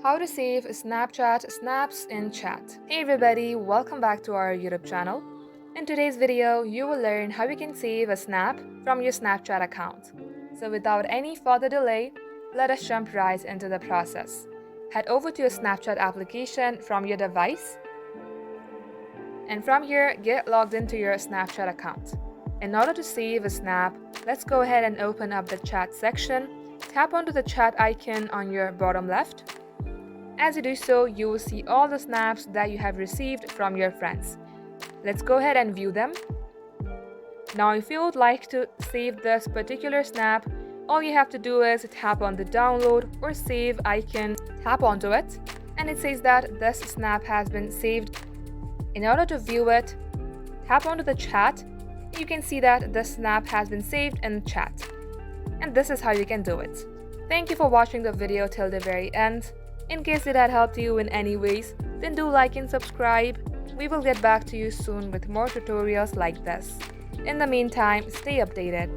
How to save Snapchat snaps in chat. Hey everybody, welcome back to our YouTube channel. In today's video, you will learn how you can save a snap from your Snapchat account. So without any further delay, let us jump right into the process. Head over to your Snapchat application from your device, and from here, get logged into your Snapchat account. In order to save a snap, let's go ahead and open up the chat section. Tap onto the chat icon on your bottom left. As you do so, you will see all the snaps that you have received from your friends. Let's go ahead and view them. Now, if you would like to save this particular snap, all you have to do is tap on the download or save icon, tap onto it, and it says that this snap has been saved. In order to view it, tap onto the chat. You can see that this snap has been saved in chat. And this is how you can do it. Thank you for watching the video till the very end. In case it had helped you in any ways, then do like and subscribe. We will get back to you soon with more tutorials like this. In the meantime, stay updated.